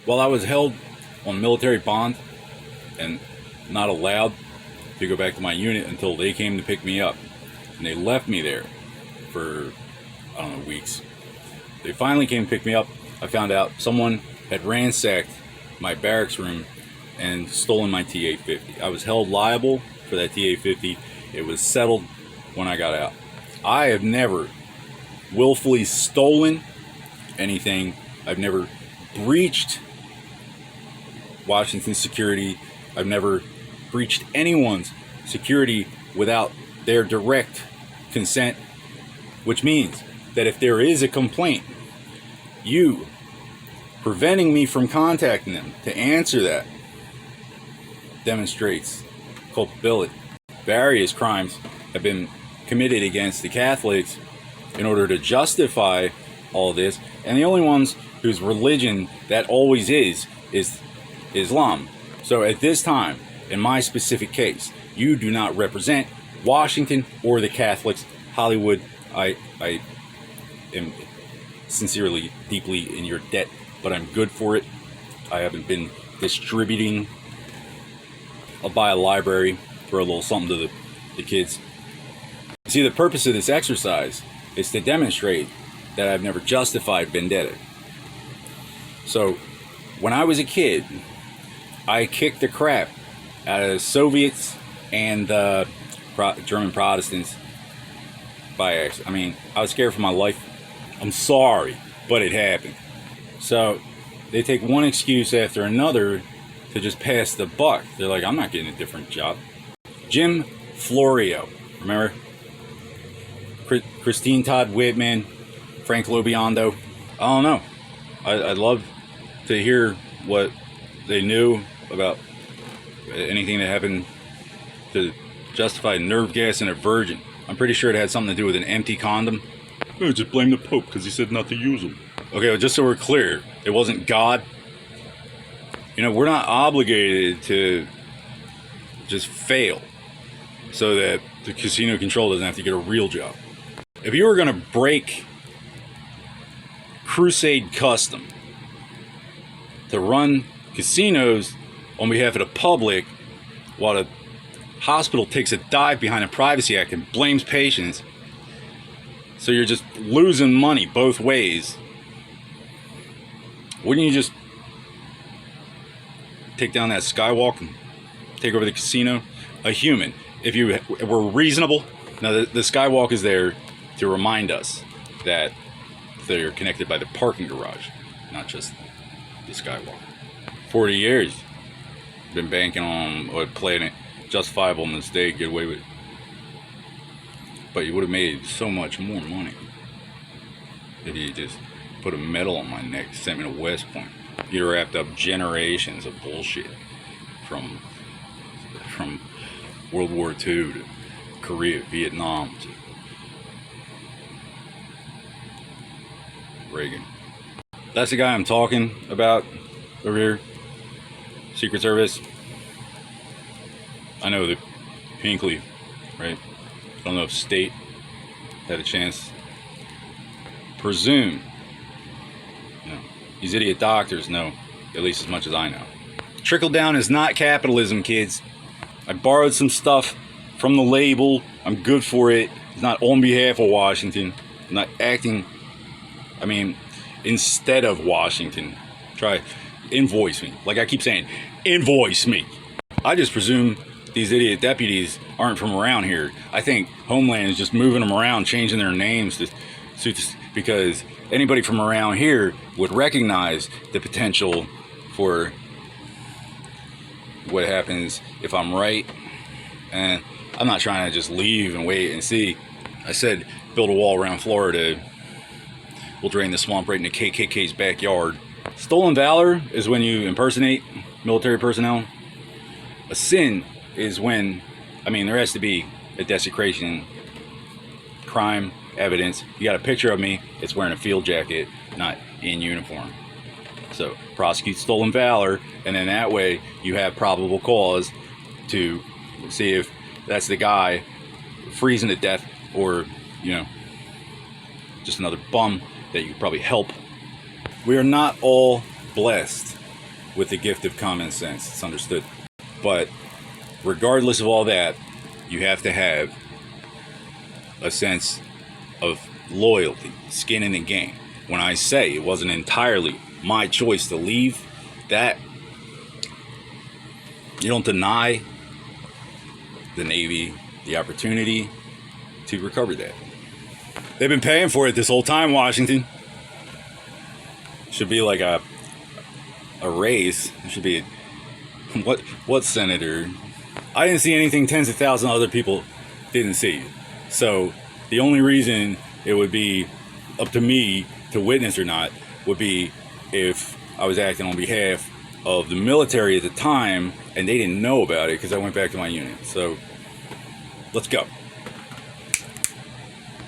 Well, I was held on military bond and not allowed to go back to my unit until they came to pick me up. And they left me there for, I don't know, weeks. They finally came to pick me up. I found out someone had ransacked my barracks room and stolen my T-850. I was held liable for that T-850. It was settled when I got out. I have never willfully stolen anything. I've never breached Washington's security. I've never breached anyone's security without their direct consent, which means that if there is a complaint, you preventing me from contacting them to answer that demonstrates culpability. Various crimes have been committed against the Catholics in order to justify all this, and the only ones whose religion that always is Islam. So at this time, in my specific case, you do not represent Washington or the Catholics. Hollywood, I am sincerely, deeply in your debt, but I'm good for it. I haven't been distributing. I'll buy a library, throw a little something to the kids. See, the purpose of this exercise is to demonstrate that I've never justified vendetta. So, when I was a kid, I kicked the crap out of Soviets and German Protestants by accident. I mean, I was scared for my life. I'm sorry, but it happened. So, they take one excuse after another to just pass the buck. They're like, I'm not getting a different job. Jim Florio, remember? Christine Todd Whitman, Frank Lobiondo. I don't know. I'd love to hear what they knew about anything that happened to justify nerve gas in a virgin. I'm pretty sure it had something to do with an empty condom. Oh, just blame the Pope because he said not to use them. Okay, well, just so we're clear, it wasn't God. You know, we're not obligated to just fail so that the casino control doesn't have to get a real job. If you were going to break Crusade Custom to run casinos on behalf of the public while the hospital takes a dive behind the Privacy Act and blames patients, so you're just losing money both ways, wouldn't you just take down that skywalk and take over the casino? A human, if you were reasonable. Now the skywalk is there to remind us that they're connected by the parking garage, not just the skywalk. 40 years been banking on or playing it justifiable mistake, get away with it. But you would have made so much more money if you just put a medal on my neck, sent me to West Point. You'd have wrapped up generations of bullshit from World War II to Korea, Vietnam to Reagan. That's the guy I'm talking about over here. Secret Service. I know that Pinkley, right? I don't know if State had a chance. Presume. No. These idiot doctors know at least as much as I know. Trickle down is not capitalism, kids. I borrowed some stuff from the label. I'm good for it. It's not on behalf of Washington. I'm not acting, I mean, instead of Washington. Try, invoice me. Like I keep saying, invoice me. I just presume these idiot deputies aren't from around here. I think Homeland is just moving them around, changing their names to suit this, because anybody from around here would recognize the potential for what happens if I'm right. And I'm not trying to just leave and wait and see. I said build a wall around Florida. We'll drain the swamp right into KKK's backyard. Stolen valor is when you impersonate military personnel. A sin is when, I mean, there has to be a desecration, crime, evidence. You got a picture of me, it's wearing a field jacket, not in uniform. So prosecute stolen valor, and then that way you have probable cause to see if that's the guy freezing to death, or, you know, just another bum that you could probably help. We are not all blessed with the gift of common sense. It's understood. But regardless of all that, you have to have a sense of loyalty, skin in the game. When I say it wasn't entirely my choice to leave, that you don't deny the Navy the opportunity to recover that. They've been paying for it this whole time, Washington. Should be like a raise. It should be what senator? I didn't see anything tens of thousands of other people didn't see. So the only reason it would be up to me to witness or not would be if I was acting on behalf of the military at the time and they didn't know about it because I went back to my unit. So let's go.